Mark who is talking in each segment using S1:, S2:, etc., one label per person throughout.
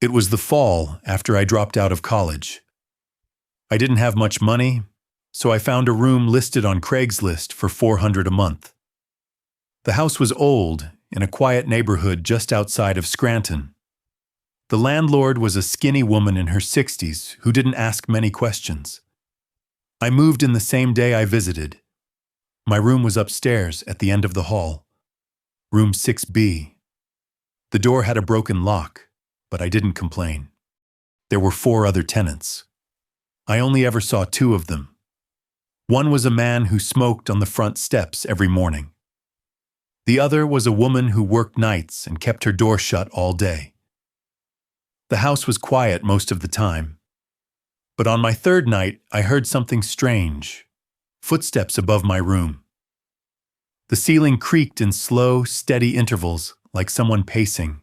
S1: It was the fall after I dropped out of college. I didn't have much money, so I found a room listed on Craigslist for $400 a month. The house was old, in a quiet neighborhood just outside of Scranton. The landlord was a skinny woman in her 60s who didn't ask many questions. I moved in the same day I visited. My room was upstairs at the end of the hall, room 6B. The door had a broken lock, but I didn't complain. There were 4 other tenants. I only ever saw 2 of them. One was a man who smoked on the front steps every morning. The other was a woman who worked nights and kept her door shut all day. The house was quiet most of the time. But on my 3rd night, I heard something strange. Footsteps above my room. The ceiling creaked in slow, steady intervals, like someone pacing.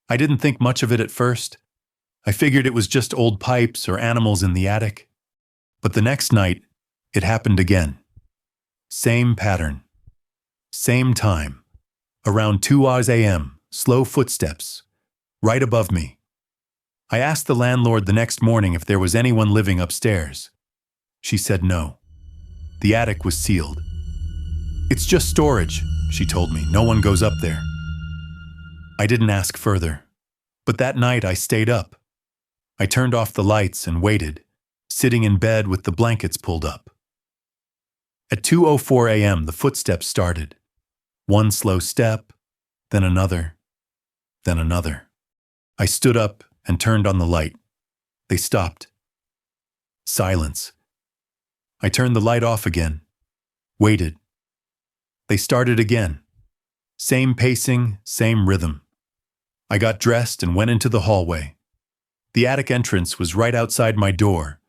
S1: I didn't think much of it at first. I figured it was just old pipes or animals in the attic. But the next night, it happened again. Same pattern. Same time. Around 2 a.m., slow footsteps. Right above me. I asked the landlord the next morning if there was anyone living upstairs. She said no. The attic was sealed. "It's just storage," she told me. "No one goes up there." I didn't ask further. But that night I stayed up. I turned off the lights and waited, sitting in bed with the blankets pulled up. At 2:04 a.m., the footsteps started. One slow step, then another, then another. I stood up and turned on the light. They stopped. Silence. I turned the light off again. Waited. They started again. Same pacing, same rhythm. I got dressed and went into the hallway. The attic entrance was right outside my door,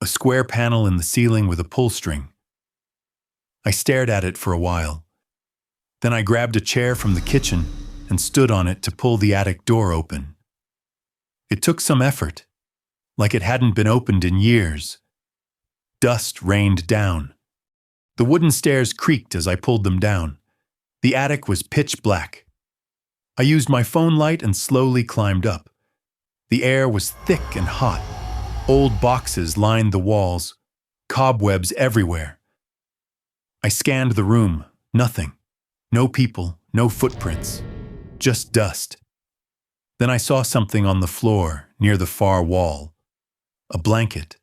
S1: a square panel in the ceiling with a pull string. I stared at it for a while. Then I grabbed a chair from the kitchen and stood on it to pull the attic door open. It took some effort, like it hadn't been opened in years. Dust rained down. The wooden stairs creaked as I pulled them down. The attic was pitch black. I used my phone light and slowly climbed up. The air was thick and hot. Old boxes lined the walls, cobwebs everywhere. I scanned the room. Nothing. No people, no footprints. Just dust. Then I saw something on the floor near the far wall. A blanket,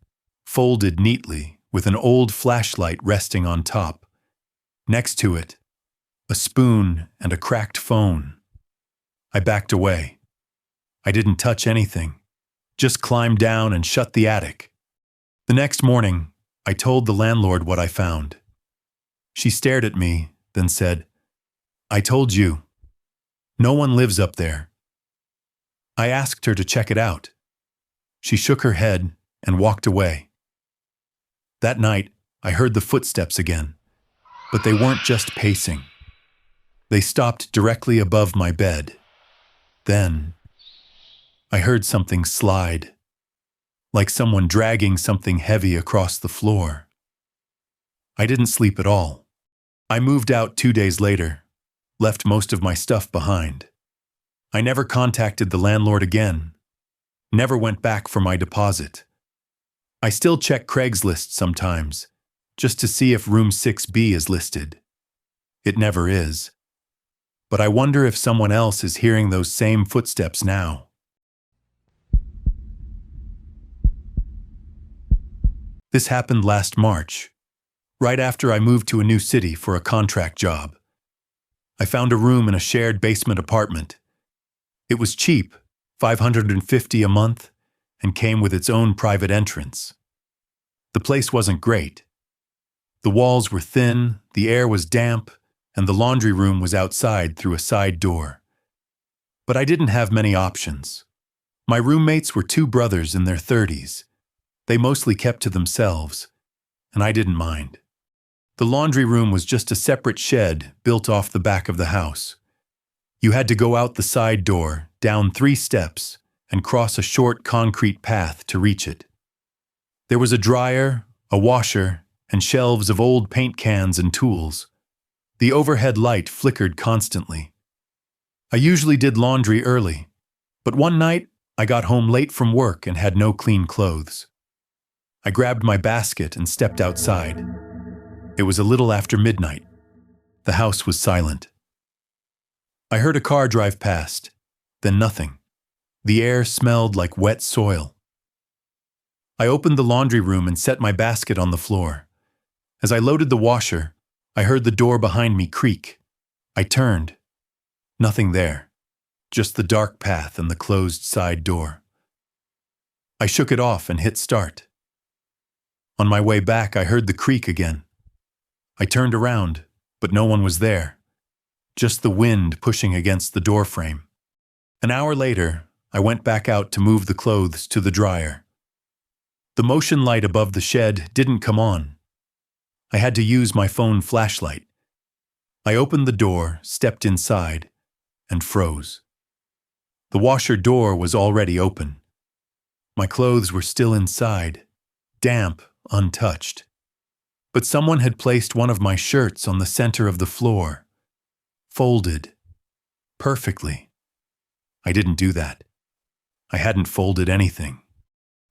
S1: folded neatly, with an old flashlight resting on top. Next to it, a spoon and a cracked phone. I backed away. I didn't touch anything, just climbed down and shut the attic. The next morning, I told the landlord what I found. She stared at me, then said, "I told you. No one lives up there." I asked her to check it out. She shook her head and walked away. That night, I heard the footsteps again, but they weren't just pacing. They stopped directly above my bed. Then, I heard something slide, like someone dragging something heavy across the floor. I didn't sleep at all. I moved out 2 days later, left most of my stuff behind. I never contacted the landlord again, never went back for my deposit. I still check Craigslist sometimes, just to see if room 6B is listed. It never is. But I wonder if someone else is hearing those same footsteps now. This happened last March, right after I moved to a new city for a contract job. I found a room in a shared basement apartment. It was cheap, $550 a month, and came with its own private entrance. The place wasn't great. The walls were thin, the air was damp, and the laundry room was outside through a side door. But I didn't have many options. My roommates were 2 brothers in their 30s. They mostly kept to themselves, and I didn't mind. The laundry room was just a separate shed built off the back of the house. You had to go out the side door, down 3 steps, and cross a short concrete path to reach it. There was a dryer, a washer, and shelves of old paint cans and tools. The overhead light flickered constantly. I usually did laundry early, but one night I got home late from work and had no clean clothes. I grabbed my basket and stepped outside. It was a little after midnight. The house was silent. I heard a car drive past, then nothing. The air smelled like wet soil. I opened the laundry room and set my basket on the floor. As I loaded the washer, I heard the door behind me creak. I turned. Nothing there. Just the dark path and the closed side door. I shook it off and hit start. On my way back, I heard the creak again. I turned around, but no one was there. Just the wind pushing against the door frame. An hour later, I went back out to move the clothes to the dryer. The motion light above the shed didn't come on. I had to use my phone flashlight. I opened the door, stepped inside, and froze. The washer door was already open. My clothes were still inside, damp, untouched. But someone had placed one of my shirts on the center of the floor, folded, perfectly. I didn't do that. I hadn't folded anything.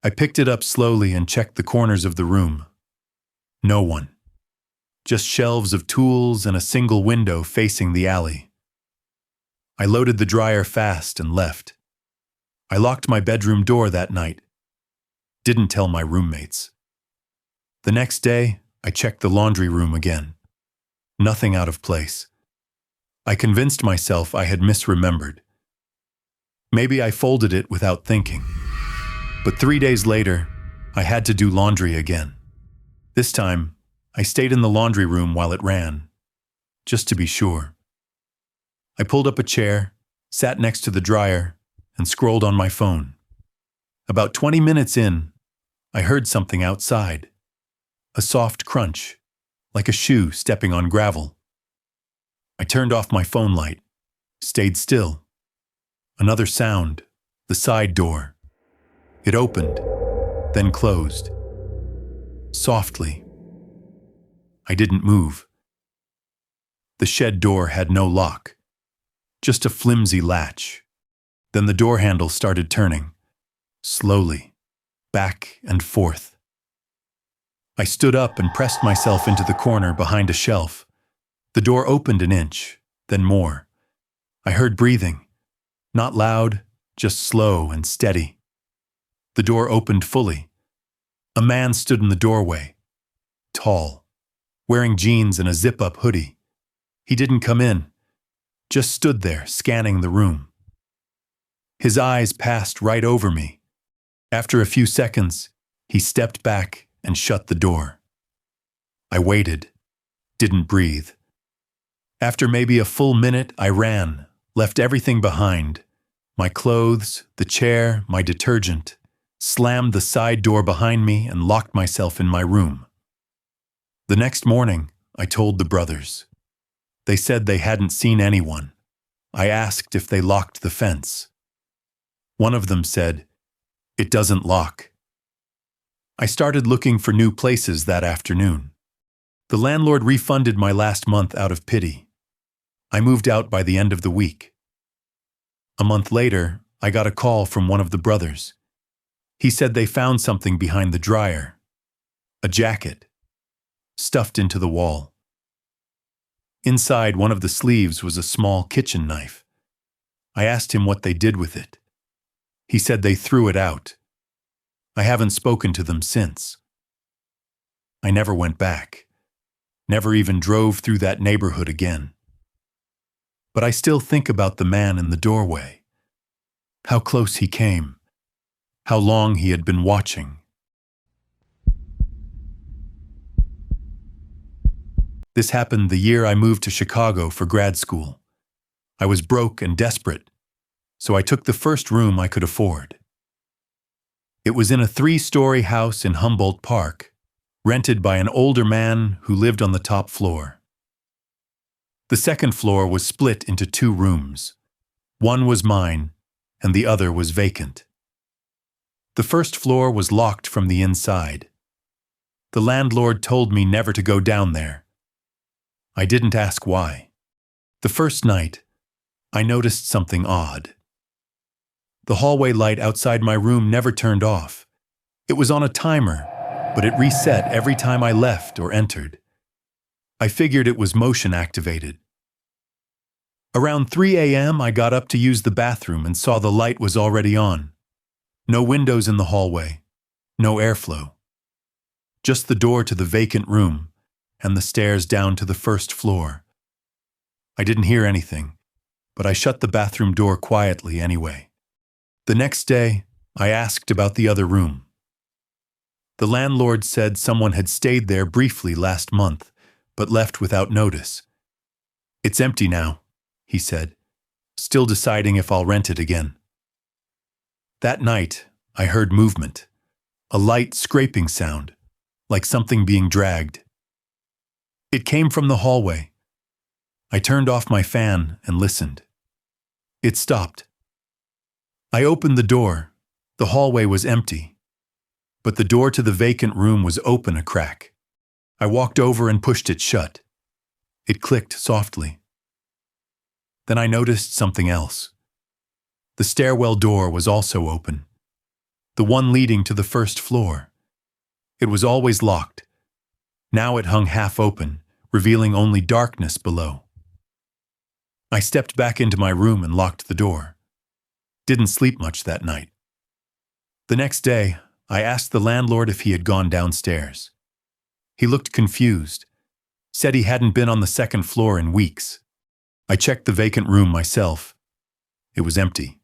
S1: I picked it up slowly and checked the corners of the room. No one. Just shelves of tools and a single window facing the alley. I loaded the dryer fast and left. I locked my bedroom door that night. Didn't tell my roommates. The next day, I checked the laundry room again. Nothing out of place. I convinced myself I had misremembered. Maybe I folded it without thinking. But 3 days later, I had to do laundry again. This time, I stayed in the laundry room while it ran, just to be sure. I pulled up a chair, sat next to the dryer, and scrolled on my phone. About 20 minutes in, I heard something outside. A soft crunch, like a shoe stepping on gravel. I turned off my phone light, stayed still. Another sound, the side door. It opened, then closed. Softly. I didn't move. The shed door had no lock, just a flimsy latch. Then the door handle started turning, slowly, back and forth. I stood up and pressed myself into the corner behind a shelf. The door opened an inch, then more. I heard breathing, not loud, just slow and steady. The door opened fully. A man stood in the doorway, tall, wearing jeans and a zip-up hoodie. He didn't come in, just stood there scanning the room. His eyes passed right over me. After a few seconds, he stepped back and shut the door. I waited, didn't breathe. After maybe a full minute, I ran, left everything behind. My clothes, the chair, my detergent, slammed the side door behind me and locked myself in my room. The next morning, I told the brothers. They said they hadn't seen anyone. I asked if they locked the fence. One of them said, "It doesn't lock." I started looking for new places that afternoon. The landlord refunded my last month out of pity. I moved out by the end of the week. A month later, I got a call from one of the brothers. He said they found something behind the dryer. A jacket, stuffed into the wall. Inside one of the sleeves was a small kitchen knife. I asked him what they did with it. He said they threw it out. I haven't spoken to them since. I never went back, never even drove through that neighborhood again. But I still think about the man in the doorway. How close he came. How long he had been watching. This happened the year I moved to Chicago for grad school. I was broke and desperate, so I took the first room I could afford. It was in a 3-story house in Humboldt Park, rented by an older man who lived on the top floor. The second floor was split into 2 rooms. One was mine, and the other was vacant. The first floor was locked from the inside. The landlord told me never to go down there. I didn't ask why. The first night, I noticed something odd. The hallway light outside my room never turned off. It was on a timer, but it reset every time I left or entered. I figured it was motion activated. Around 3 a.m., I got up to use the bathroom and saw the light was already on. No windows in the hallway, no airflow. Just the door to the vacant room and the stairs down to the first floor. I didn't hear anything, but I shut the bathroom door quietly anyway. The next day, I asked about the other room. The landlord said someone had stayed there briefly last month, but left without notice. "It's empty now," he said, still deciding if I'll rent it again. That night, I heard movement, a light scraping sound, like something being dragged. It came from the hallway. I turned off my fan and listened. It stopped. I opened the door. The hallway was empty, but the door to the vacant room was open a crack. I walked over and pushed it shut. It clicked softly. Then I noticed something else. The stairwell door was also open, the one leading to the first floor. It was always locked. Now it hung half open, revealing only darkness below. I stepped back into my room and locked the door. Didn't sleep much that night. The next day, I asked the landlord if he had gone downstairs. He looked confused, said he hadn't been on the second floor in weeks. I checked the vacant room myself. It was empty.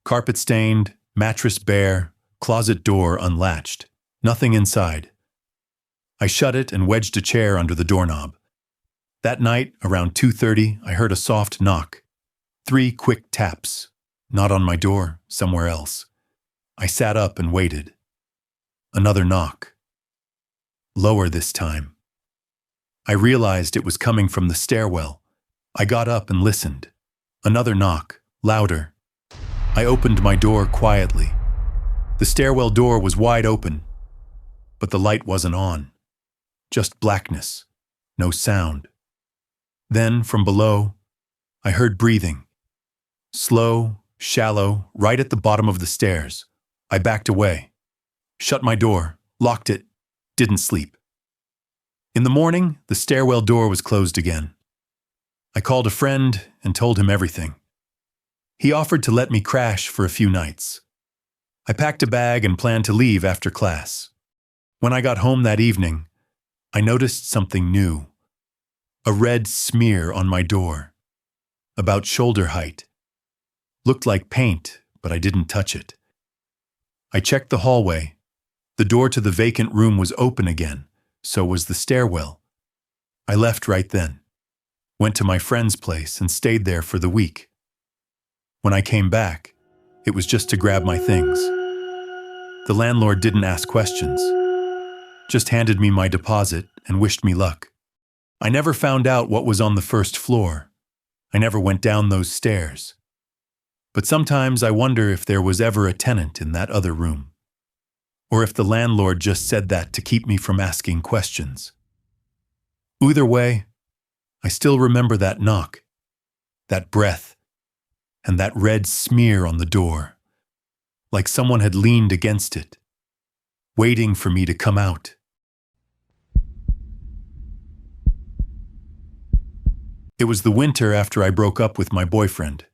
S1: Carpet stained, mattress bare, closet door unlatched. Nothing inside. I shut it and wedged a chair under the doorknob. That night, around 2:30, I heard a soft knock. 3 quick taps. Not on my door, somewhere else. I sat up and waited. Another knock. Lower this time. I realized it was coming from the stairwell. I got up and listened. Another knock, louder. I opened my door quietly. The stairwell door was wide open, but the light wasn't on. Just blackness, no sound. Then, from below, I heard breathing. Slow, shallow, right at the bottom of the stairs. I backed away, shut my door, locked it, didn't sleep. In the morning, the stairwell door was closed again. I called a friend and told him everything. He offered to let me crash for a few nights. I packed a bag and planned to leave after class. When I got home that evening, I noticed something new. A red smear on my door, about shoulder height. Looked like paint, but I didn't touch it. I checked the hallway. The door to the vacant room was open again, so was the stairwell. I left right then, went to my friend's place and stayed there for the week. When I came back, it was just to grab my things. The landlord didn't ask questions, just handed me my deposit and wished me luck. I never found out what was on the first floor. I never went down those stairs. But sometimes I wonder if there was ever a tenant in that other room, or if the landlord just said that to keep me from asking questions. Either way, I still remember that knock, that breath, and that red smear on the door, like someone had leaned against it, waiting for me to come out. It was the winter after I broke up with my boyfriend.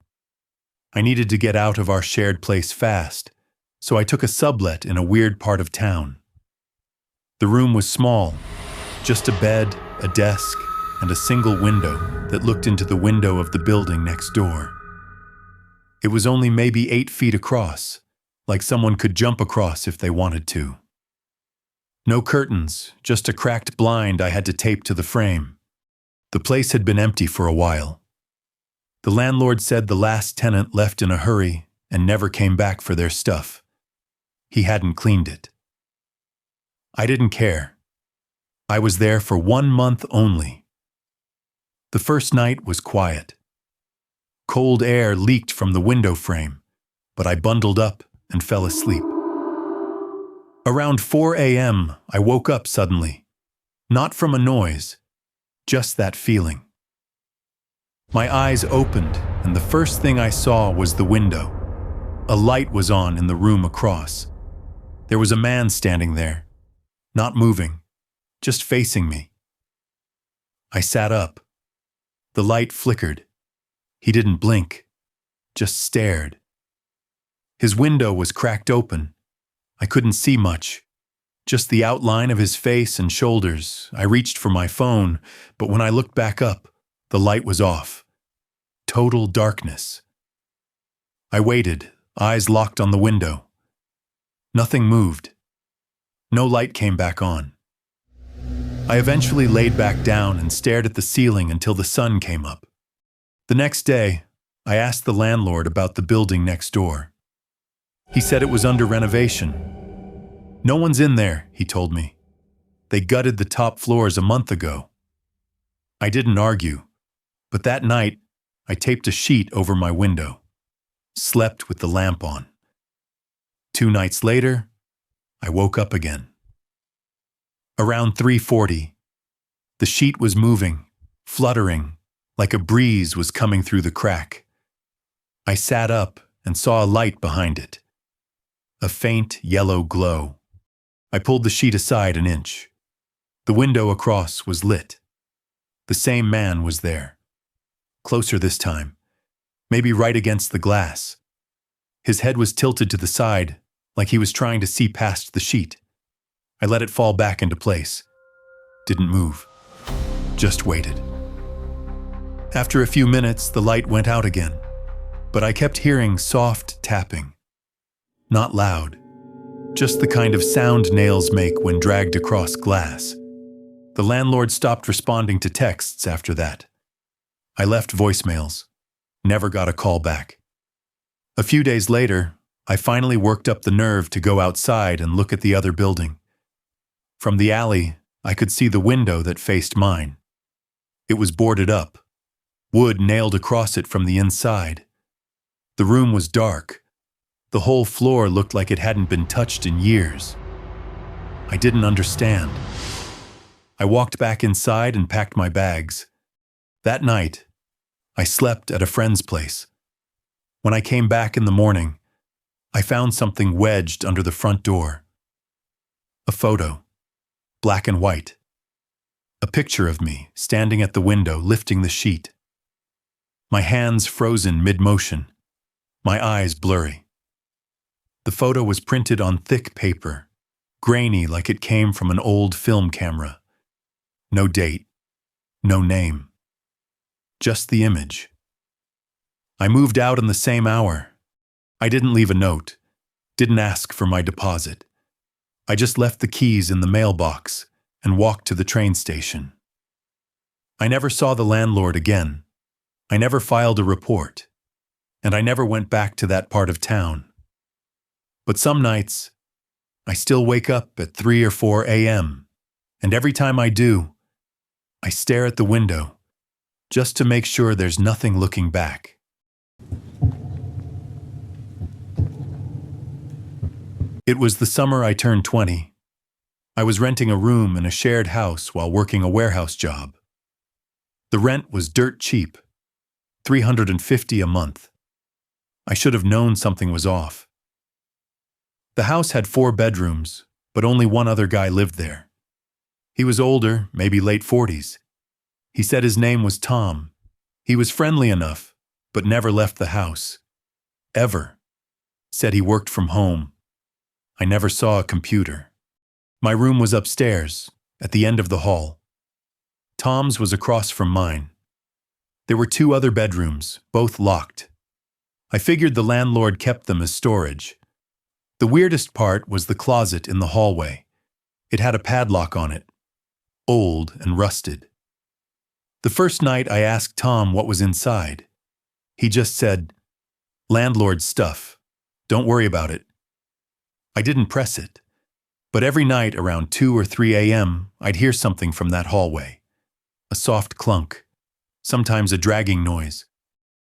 S1: I needed to get out of our shared place fast, so I took a sublet in a weird part of town. The room was small, just a bed, a desk, and a single window that looked into the window of the building next door. It was only maybe 8 feet across, like someone could jump across if they wanted to. No curtains, just a cracked blind I had to tape to the frame. The place had been empty for a while. The landlord said the last tenant left in a hurry and never came back for their stuff. He hadn't cleaned it. I didn't care. I was there for 1 month only. The first night was quiet. Cold air leaked from the window frame, but I bundled up and fell asleep. Around 4 a.m., I woke up suddenly. Not from a noise, just that feeling. My eyes opened, and the first thing I saw was the window. A light was on in the room across. There was a man standing there, not moving, just facing me. I sat up. The light flickered. He didn't blink, just stared. His window was cracked open. I couldn't see much, just the outline of his face and shoulders. I reached for my phone, but when I looked back up, the light was off. Total darkness. I waited, eyes locked on the window. Nothing moved. No light came back on. I eventually laid back down and stared at the ceiling until the sun came up. The next day, I asked the landlord about the building next door. He said it was under renovation. No one's in there, he told me. They gutted the top floors a month ago. I didn't argue, but that night, I taped a sheet over my window. Slept with the lamp on. 2 nights later, I woke up again. Around 3:40, the sheet was moving, fluttering, like a breeze was coming through the crack. I sat up and saw a light behind it. A faint yellow glow. I pulled the sheet aside an inch. The window across was lit. The same man was there. Closer this time, maybe right against the glass. His head was tilted to the side, like he was trying to see past the sheet. I let it fall back into place. Didn't move. Just waited. After a few minutes, the light went out again, but I kept hearing soft tapping. Not loud, just the kind of sound nails make when dragged across glass. The landlord stopped responding to texts after that. I left voicemails. Never got a call back. A few days later, I finally worked up the nerve to go outside and look at the other building. From the alley, I could see the window that faced mine. It was boarded up, wood nailed across it from the inside. The room was dark. The whole floor looked like it hadn't been touched in years. I didn't understand. I walked back inside and packed my bags. That night, I slept at a friend's place. When I came back in the morning, I found something wedged under the front door. A photo, black and white. A picture of me standing at the window lifting the sheet. My hands frozen mid-motion, my eyes blurry. The photo was printed on thick paper, grainy like it came from an old film camera. No date, no name. Just the image. I moved out in the same hour. I didn't leave a note, didn't ask for my deposit. I just left the keys in the mailbox and walked to the train station. I never saw the landlord again. I never filed a report, and I never went back to that part of town. But some nights, I still wake up at 3 or 4 a.m., and every time I do, I stare at the window, just to make sure there's nothing looking back. It was the summer I turned 20. I was renting a room in a shared house while working a warehouse job. The rent was dirt cheap, $350 a month. I should have known something was off. The house had 4 bedrooms, but only one other guy lived there. He was older, maybe late 40s. He said his name was Tom. He was friendly enough, but never left the house. Ever. Said he worked from home. I never saw a computer. My room was upstairs, at the end of the hall. Tom's was across from mine. There were 2 other bedrooms, both locked. I figured the landlord kept them as storage. The weirdest part was the closet in the hallway. It had a padlock on it, old and rusted. The first night I asked Tom what was inside. He just said, "Landlord's stuff. Don't worry about it." I didn't press it, but every night around 2 or 3 a.m., I'd hear something from that hallway. A soft clunk, sometimes a dragging noise.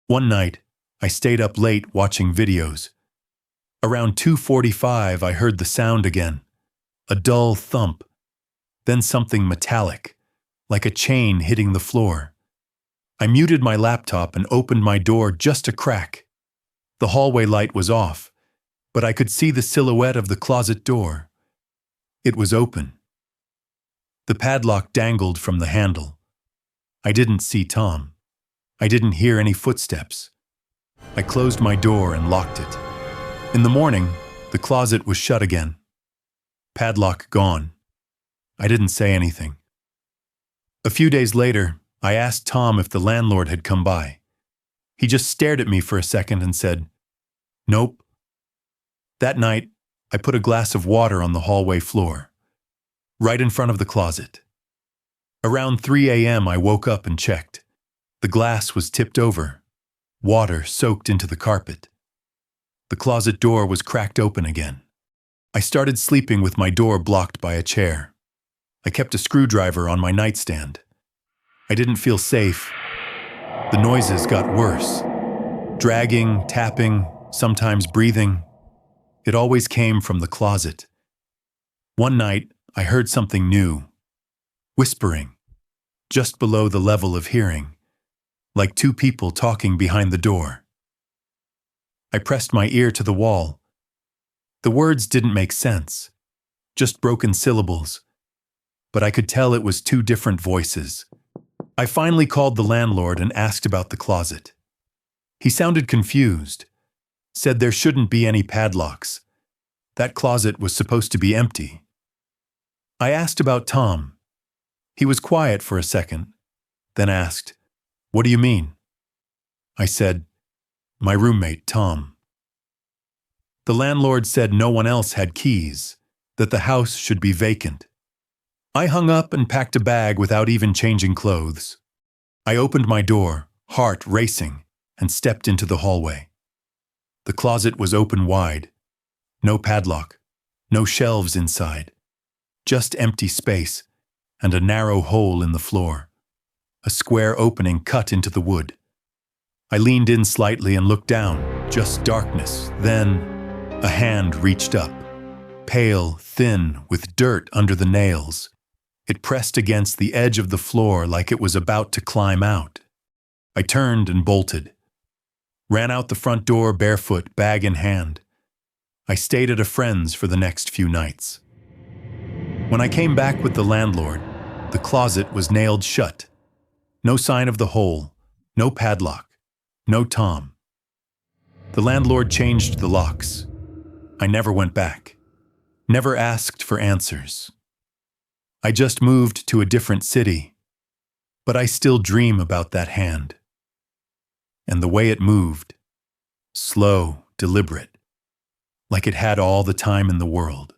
S1: One night, I stayed up late watching videos. Around 2:45, I heard the sound again, a dull thump, then something metallic, like a chain hitting the floor. I muted my laptop and opened my door just a crack. The hallway light was off, but I could see the silhouette of the closet door. It was open. The padlock dangled from the handle. I didn't see Tom. I didn't hear any footsteps. I closed my door and locked it. In the morning, the closet was shut again. Padlock gone. I didn't say anything. A few days later, I asked Tom if the landlord had come by. He just stared at me for a second and said, "Nope." That night, I put a glass of water on the hallway floor, right in front of the closet. Around 3 a.m., I woke up and checked. The glass was tipped over. Water soaked into the carpet. The closet door was cracked open again. I started sleeping with my door blocked by a chair. I kept a screwdriver on my nightstand. I didn't feel safe. The noises got worse. Dragging, tapping, sometimes breathing. It always came from the closet. One night, I heard something new. Whispering, just below the level of hearing, like two people talking behind the door. I pressed my ear to the wall. The words didn't make sense, just broken syllables, but I could tell it was two different voices. I finally called the landlord and asked about the closet. He sounded confused, said there shouldn't be any padlocks. That closet was supposed to be empty. I asked about Tom. He was quiet for a second, then asked, "What do you mean?" I said, "My roommate, Tom." The landlord said no one else had keys, that the house should be vacant. I hung up and packed a bag without even changing clothes. I opened my door, heart racing, and stepped into the hallway. The closet was open wide. No padlock, no shelves inside. Just empty space and a narrow hole in the floor. A square opening cut into the wood. I leaned in slightly and looked down, just darkness. Then, a hand reached up, pale, thin, with dirt under the nails. It pressed against the edge of the floor like it was about to climb out. I turned and bolted. Ran out the front door barefoot, bag in hand. I stayed at a friend's for the next few nights. When I came back with the landlord, the closet was nailed shut. No sign of the hole, no padlock, no Tom. The landlord changed the locks. I never went back. Never asked for answers. I just moved to a different city, but I still dream about that hand. And the way it moved, slow, deliberate, like it had all the time in the world.